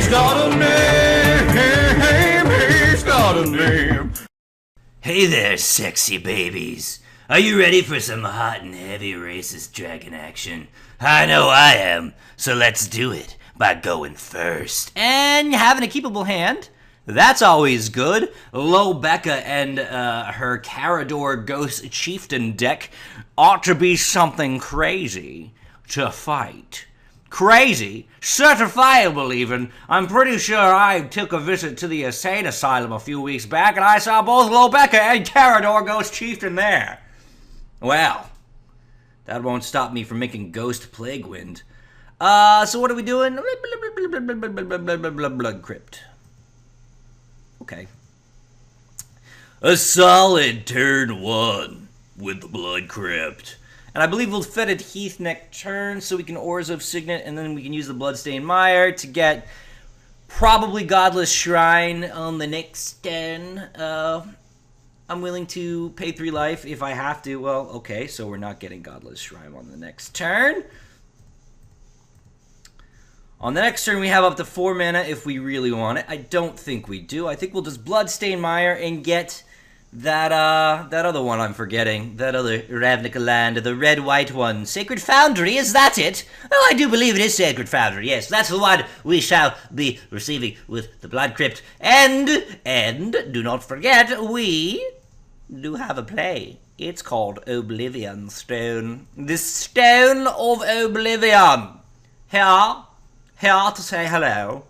He's got a name. He's got a name. Hey there, sexy babies. Are you ready for some hot and heavy racist dragon action? I know I am, so let's do it by going first. And having a keepable hand, that's always good. Lobecca and her Karador Ghost Chieftain deck ought to be something crazy to fight. Crazy, certifiable even. I'm pretty sure I took a visit to the insane asylum a few weeks back and I saw both Lobecca and Karador Ghost Chieftain there. Well, that won't stop me from making Ghost Plague Wind. So what are we doing? Blood Crypt. Okay. A solid turn 1 with the Blood Crypt. And I believe we'll fit it Heath next turn so we can Oros of Signet, and then we can use the Bloodstained Mire to get probably Godless Shrine on the next turn. I'm willing to pay 3 life if I have to. Well, okay, so we're not getting Godless Shrine on the next turn. On the next turn, we have up to 4 mana if we really want it. I don't think we do. I think we'll just Bloodstained Mire and get that other one I'm forgetting. That other Ravnica land, the red-white one. Sacred Foundry, is that it? Oh, I do believe it is Sacred Foundry, yes. That's the one we shall be receiving with the Blood Crypt. And, do not forget, we do have a play. It's called Oblivion Stone. The Stone of Oblivion. Here to say hello.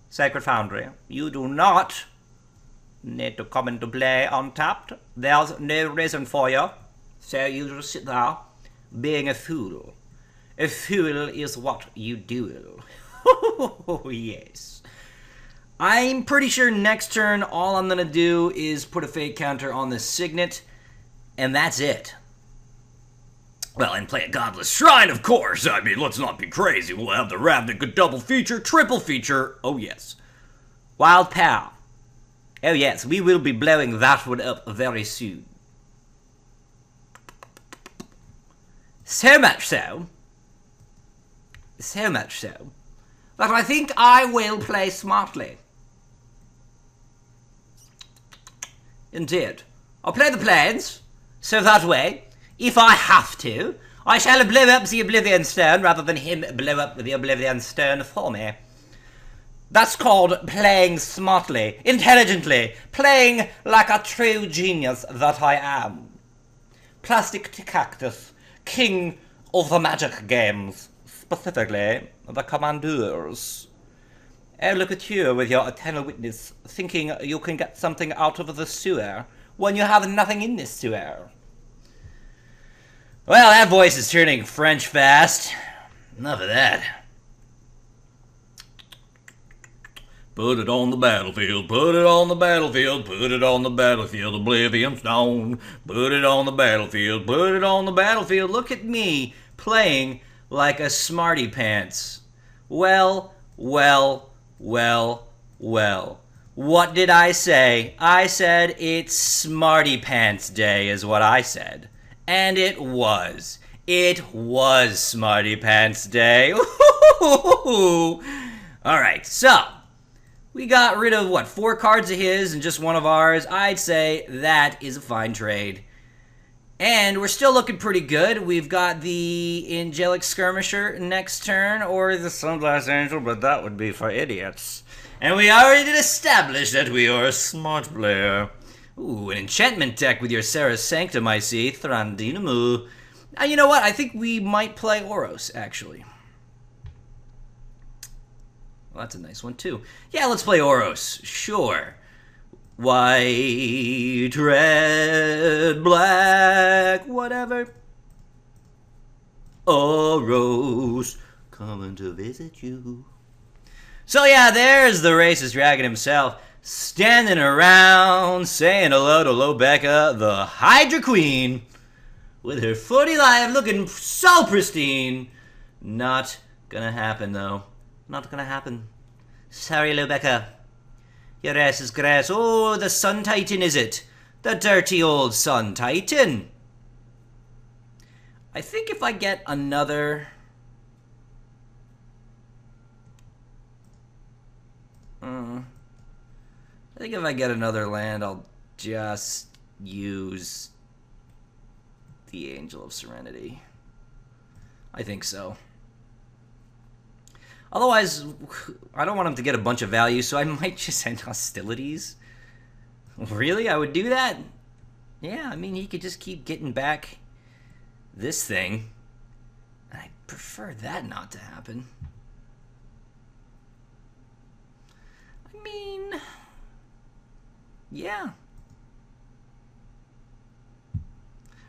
Sacred Foundry, you do not need to come into play untapped. There's no reason for you. So you just sit there, being a fool. A fool is what you do. Yes. I'm pretty sure next turn all I'm going to do is put a fate counter on the Signet, and that's it. Well, and play a Godless Shrine, of course. I mean, let's not be crazy. We'll have the Ravnica double feature, triple feature. Oh, yes. Wild Power. Oh, yes, we will be blowing that one up very soon. So much so, that I think I will play smartly. Indeed. I'll play the planes, so that way, if I have to, I shall blow up the Oblivion Stone rather than him blow up the Oblivion Stone for me. That's called playing smartly, intelligently, playing like a true genius that I am. Plastic Cactus, king of the magic games, specifically the Commanders. Oh, look at you with your eternal witness, thinking you can get something out of the sewer when you have nothing in this sewer. Well, that voice is turning French fast. Enough of that. Put it on the battlefield, put it on the battlefield, put it on the battlefield, Oblivion Stone. Put it on the battlefield, put it on the battlefield. Look at me playing like a smarty pants. Well. What did I say? I said it's smarty pants day is what I said. And it was. It was smarty pants day. Alright, so we got rid of, what, 4 cards of his and just 1 of ours. I'd say that is a fine trade. And we're still looking pretty good. We've got the Angelic Skirmisher next turn, or the Sunglass Angel, but that would be for idiots. And we already established that we are a smart player. Ooh, an enchantment deck with your Serra's Sanctum, I see. Thrandinamu. You know what? I think we might play Oros, actually. Well, that's a nice one, too. Yeah, let's play Oros. Sure. White, red, black, whatever. Oros, coming to visit you. So yeah, there's the racist dragon himself, standing around, saying hello to Lobecca, the Hydra Queen, with her 40 life looking so pristine. Not gonna happen, though. Not gonna happen. Sorry, Lobecca. Your ass is grass. Oh, the Sun Titan, is it? The dirty old Sun Titan. I think if I get another... I think if I get another land, I'll just use the Angel of Serenity. I think so. Otherwise, I don't want him to get a bunch of value, so I might just end hostilities. Really? I would do that? Yeah, I mean, he could just keep getting back this thing. I prefer that not to happen. I mean, yeah.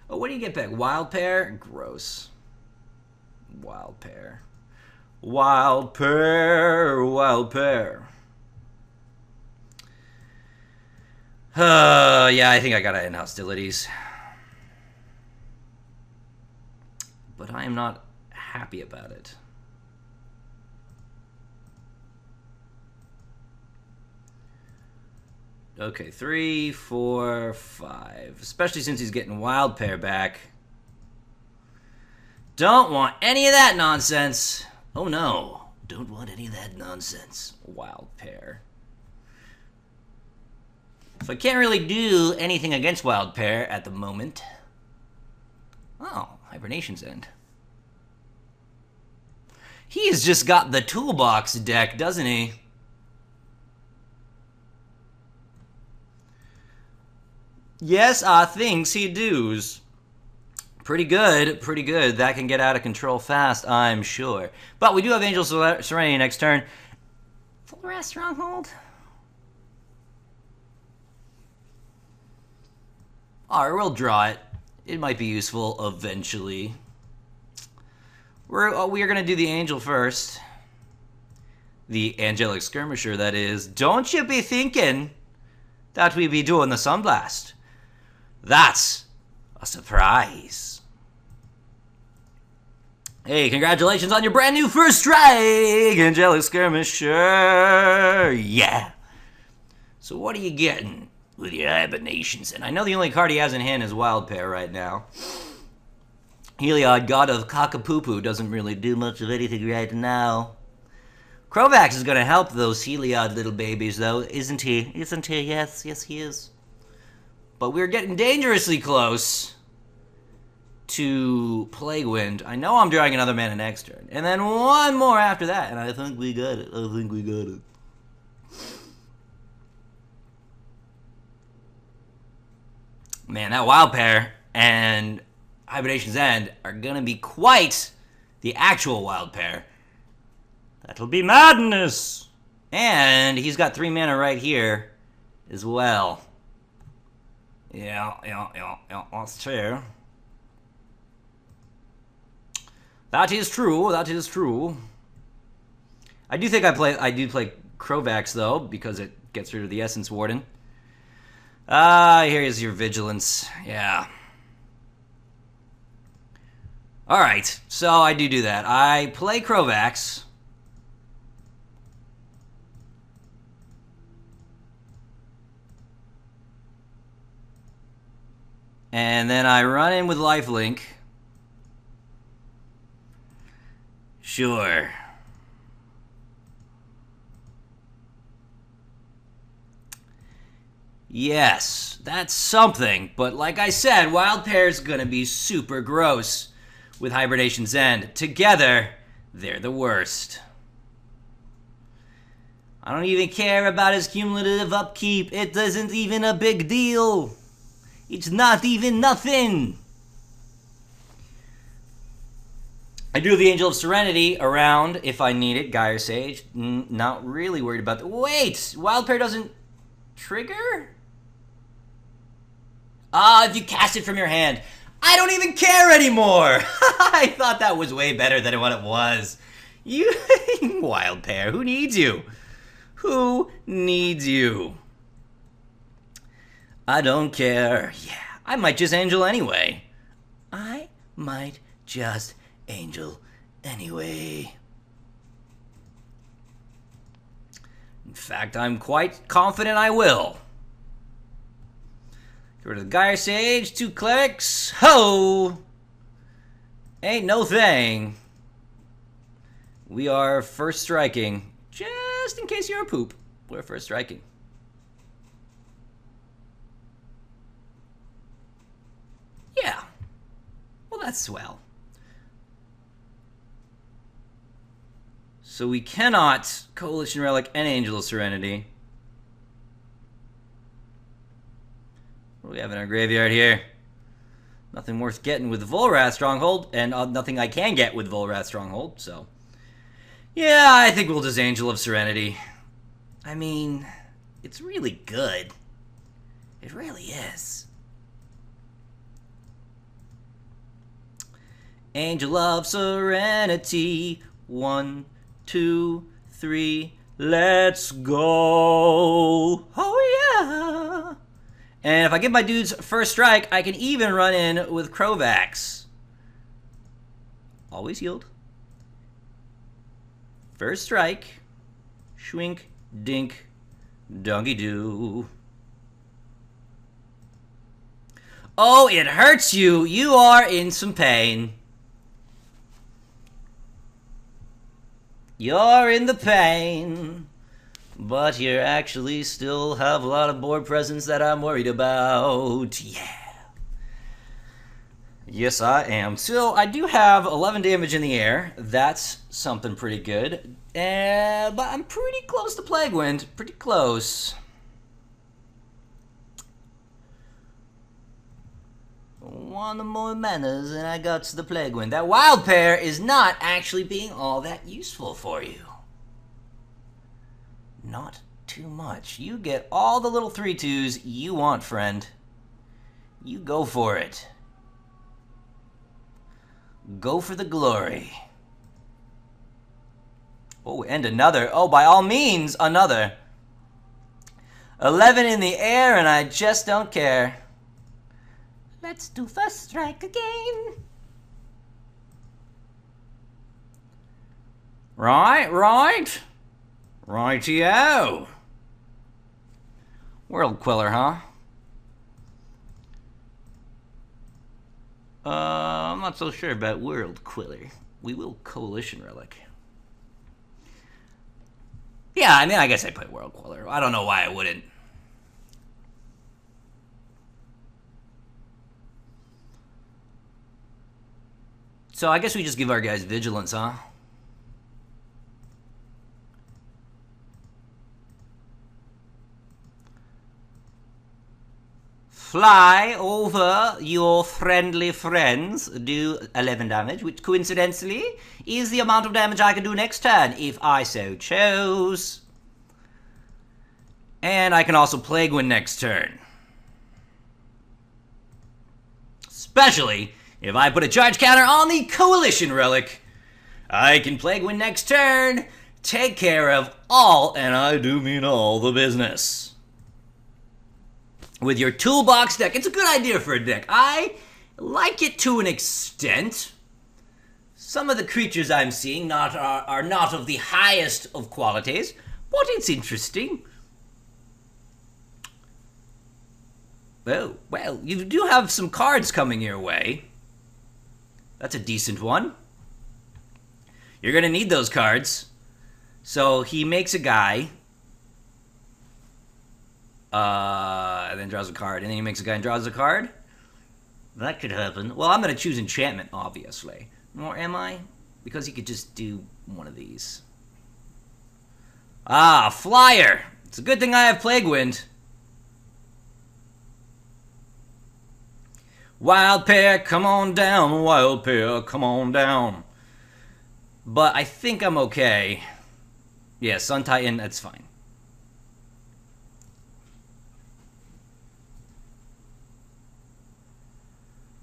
Oh, what do you get back? Wild Pair? Gross. Wild Pair. Wild Pair. Wild Pair. Yeah, I think I gotta end hostilities. But I am not happy about it. Okay, 3, 4, 5. Especially since he's getting Wild Pair back. Don't want any of that nonsense. Oh no, don't want any of that nonsense. Wild Pair. So I can't really do anything against Wild Pair at the moment. Oh, Hibernation's End. He has just got the toolbox deck, doesn't he? Yes, thinks he does. Pretty good, pretty good. That can get out of control fast, I'm sure. But we do have Angel Serenity next turn. Full Rest Stronghold? Alright, we'll draw it. It might be useful eventually. We are going to do the Angel first. The Angelic Skirmisher, that is. Don't you be thinking that we be doing the Sunblast. That's a surprise. Hey, congratulations on your brand new first strike, Angelic Skirmisher. Yeah. So what are you getting with your Hibernations? And I know the only card he has in hand is Wild Pair right now. Heliod, God of Cockapoo, doesn't really do much of anything right now. Krovax is going to help those Heliod little babies, though, isn't he? Isn't he? Yes, yes, he is. But we're getting dangerously close to Plague Wind. I know I'm drawing another mana next turn. And then one more after that, and I think we got it. I think we got it. Man, that Wild Pair and Hibernation's End are gonna be quite the actual Wild Pair. That'll be madness! And he's got 3 mana right here as well. Yeah, that's true. That is true, that is true. I do think I do play Krovax, though, because it gets rid of the Essence Warden. Here is your Vigilance. Yeah. Alright, so I do that. I play Krovax. And then I run in with Lifelink. Sure. Yes, that's something. But like I said, Wild Pair's gonna be super gross with Hibernation's End. Together, they're the worst. I don't even care about his cumulative upkeep. It isn't even a big deal. It's not even nothing. I do have the Angel of Serenity around if I need it. Gyre Sage. Not really worried about that. Wait! Wild Pair doesn't trigger? If you cast it from your hand. I don't even care anymore! I thought that was way better than what it was. You Wild Pair, who needs you? Who needs you? I don't care. Yeah, I might just Angel anyway. I might just Angel anyway. In fact, I'm quite confident I will. Get rid of the Gyre Sage, 2 Clerics. Ho! Ain't no thing. We are first striking. Just in case you're a poop, we're first striking. That's swell. So we cannot Coalition Relic and Angel of Serenity. What do we have in our graveyard here? Nothing worth getting with Volrath Stronghold, and nothing I can get with Volrath Stronghold, so... Yeah, I think we'll just Angel of Serenity. I mean, it's really good. It really is. Angel of Serenity. 1, 2, 3, let's go. Oh, yeah. And if I give my dudes first strike, I can even run in with Crovax. Always yield. First strike. Schwink, dink, donkey doo. Oh, it hurts you. You are in some pain. You're in the pain. But you actually still have a lot of board presence that I'm worried about. Yeah. Yes, I am. So, I do have 11 damage in the air. That's something pretty good. But I'm pretty close to Plague Wind. Pretty close. One more manners and I got to the Plague Wind. That Wild Pair is not actually being all that useful for you. Not too much. You get all the little 3/2s you want, friend. You go for it. Go for the glory. Oh, and another. Oh, by all means, another. 11 in the air, and I just don't care. Let's do first strike again. Right. Rightio. World Queller, huh? I'm not so sure about World Queller. We will Coalition Relic. Yeah, I mean, I guess I'd play World Queller. I don't know why I wouldn't. So I guess we just give our guys Vigilance, huh? Fly over your friendly friends, do 11 damage, which coincidentally is the amount of damage I can do next turn, if I so chose. And I can also Plague Wind next turn. Especially if I put a charge counter on the Coalition Relic. I can Plague Wind next turn, take care of all, and I do mean all, the business. With your toolbox deck, it's a good idea for a deck. I like it to an extent. Some of the creatures I'm seeing are not of the highest of qualities, but it's interesting. Well, you do have some cards coming your way. That's a decent one. You're going to need those cards. So he makes a guy. And then draws a card. And then he makes a guy and draws a card. That could happen. Well, I'm going to choose enchantment, obviously. Or am I? Because he could just do one of these. Ah, flyer. It's a good thing I have Plague Wind. Wild Pair, come on down. Wild Pair, come on down. But I think I'm okay. Yeah, Sun Titan, that's fine.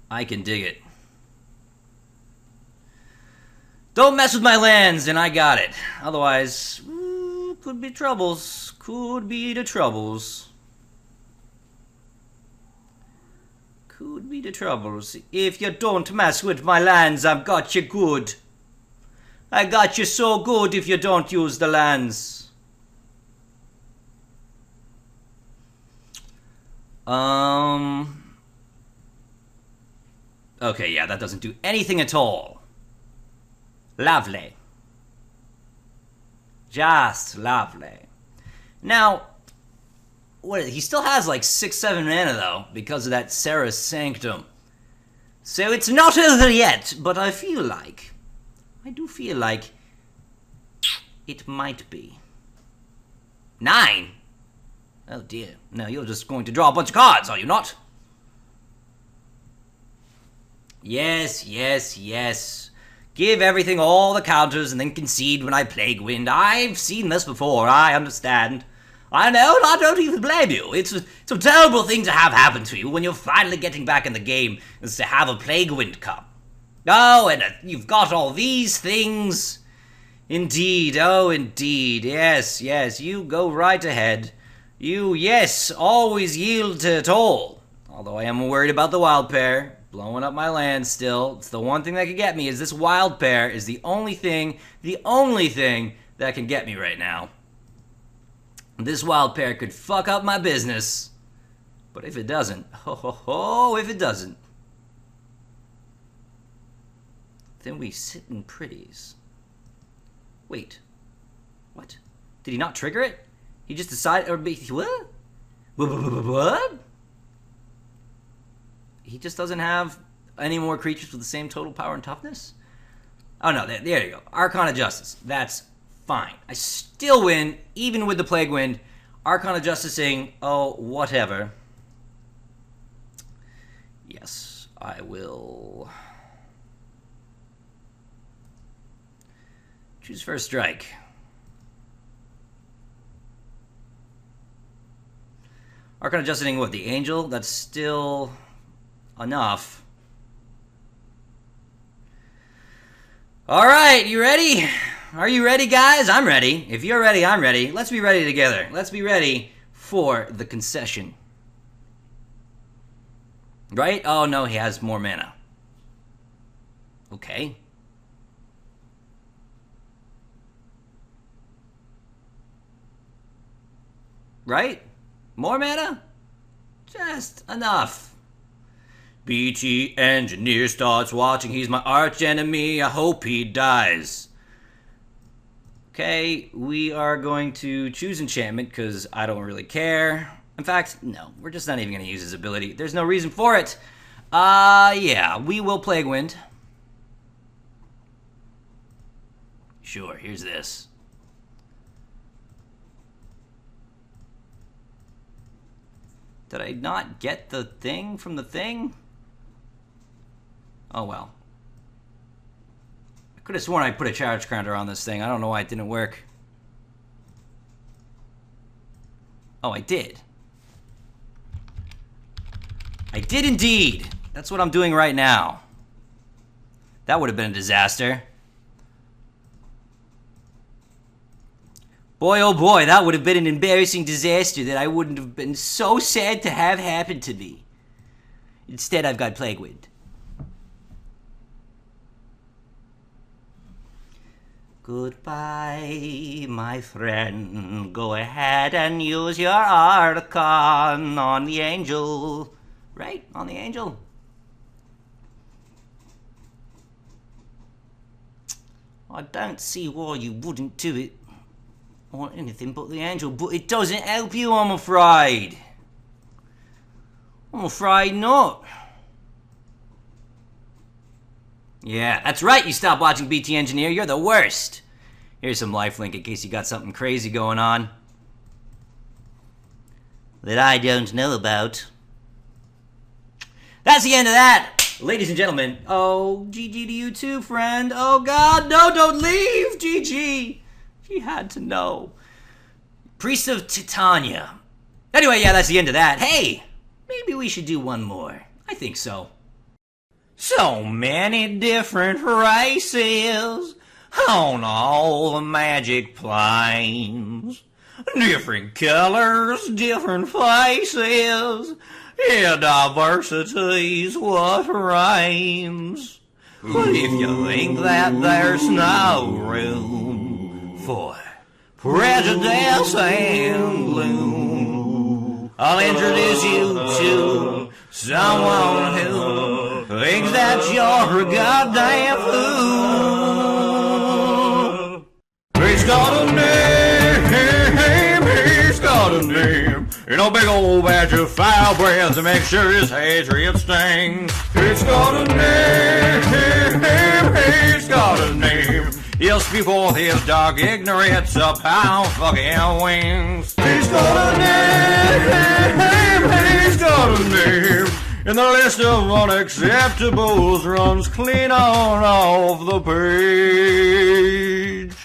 I can dig it. Don't mess with my lands, and I got it. Otherwise, could be troubles. Could be the troubles. Could be the troubles. If you don't mess with my lands, I've got you good. I got you so good if you don't use the lands. Okay, yeah, that doesn't do anything at all. Lovely. Just lovely. Now, he still has like 6-7 mana though, because of that Serra's Sanctum. So it's not over yet, but I do feel like it might be. 9? Oh dear. No, you're just going to draw a bunch of cards, are you not? Yes, yes, yes. Give everything all the counters and then concede when I Plague Wind. I've seen this before, I understand. I know, I don't even blame you. It's a terrible thing to have happen to you when you're finally getting back in the game, is to have a Plague Wind come. Oh, and you've got all these things. Indeed, oh indeed, yes, yes, you go right ahead. You, yes, always yield to it all. Although I am worried about the wild pair, blowing up my land still. It's the one thing that can get me, is this wild pair is the only thing that can get me right now. This wild pair could fuck up my business. But if it doesn't, if it doesn't, then we sit in pretties. Wait, what? Did he not trigger it? He just decided, or what? What? He just doesn't have any more creatures with the same total power and toughness? Oh no, there you go. Archon of Justice. That's fine. I still win, even with the Plague Wind. Archon of Justicing, oh, whatever. Yes, I will choose first strike. Archon of Justicing, what, the Angel? That's still enough. Alright, you ready? Are you ready, guys? I'm ready. If you're ready, I'm ready. Let's be ready together. Let's be ready for the concession. Right? Oh, no, he has more mana. Okay. Right? More mana? Just enough. BT Engineer starts watching. He's my arch enemy. I hope he dies. Okay, we are going to choose enchantment because I don't really care. In fact, no, we're just not even going to use his ability. There's no reason for it. Yeah, we will Plague Wind. Sure, here's this. Did I not get the thing from the thing? Oh well. I could have sworn I put a charge counter on this thing. I don't know why it didn't work. Oh, I did. I did indeed. That's what I'm doing right now. That would have been a disaster. Boy, oh boy, that would have been an embarrassing disaster that I wouldn't have been so sad to have happen to me. Instead, I've got Plague Wind. Goodbye, my friend. Go ahead and use your Archon on the Angel. Right? On the Angel. I don't see why you wouldn't do it on anything but the Angel, but it doesn't help you, I'm afraid. I'm afraid not. Yeah, that's right, you stop watching BT Engineer, you're the worst. Here's some lifelink in case you got something crazy going on that I don't know about. That's the end of that, ladies and gentlemen. Oh, GG to you too, friend. Oh God, no, don't leave, GG. She had to know. Priest of Titania. Anyway, yeah, that's the end of that. Hey, maybe we should do one more. I think so. So many different races on all the magic planes. Different colors, different faces. Yeah, diversity's what reigns. But if you think that there's no room for prejudice and gloom, I'll introduce you to someone who thinks that you're a goddamn fool. He's got a name, he's got a name. name. In a big old batch of foul breath to make sure his hatred stings. He's got a name, he's got a name. He'll spew forth his dark ignorance upon fucking wings. He's got a name, he's got a name. And the list of unacceptables runs clean on off the page.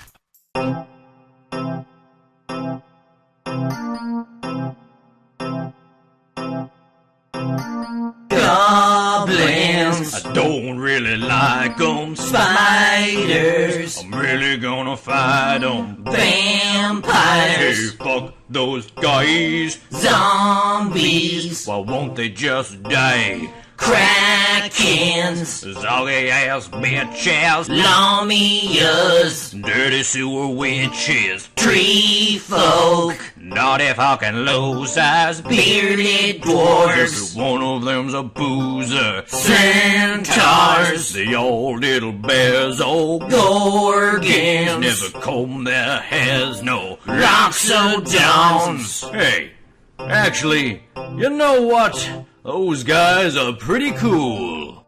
Goblins, I don't really like them. spiders, I'm really gonna fight them. Hey, vampires, fuck those guys. zombies, Why won't they just die? krakens, Zoggy ass bitches. lamias, Dirty sewer witches. tree folk, Naughty fucking losers. bearded dwarves, Every one of them's a boozer. centaurs, The old little bears, old gorgons, never comb their hairs, no loxodons. Hey, actually, you know what? Those guys are pretty cool.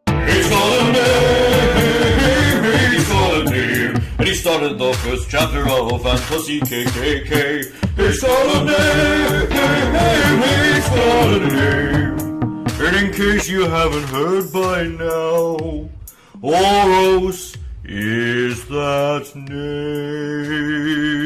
He's got a name, he's got a name. And he started the first chapter of Fantasy KKK. He's got a name, he's got a name. And in case you haven't heard by now, Oros is that name.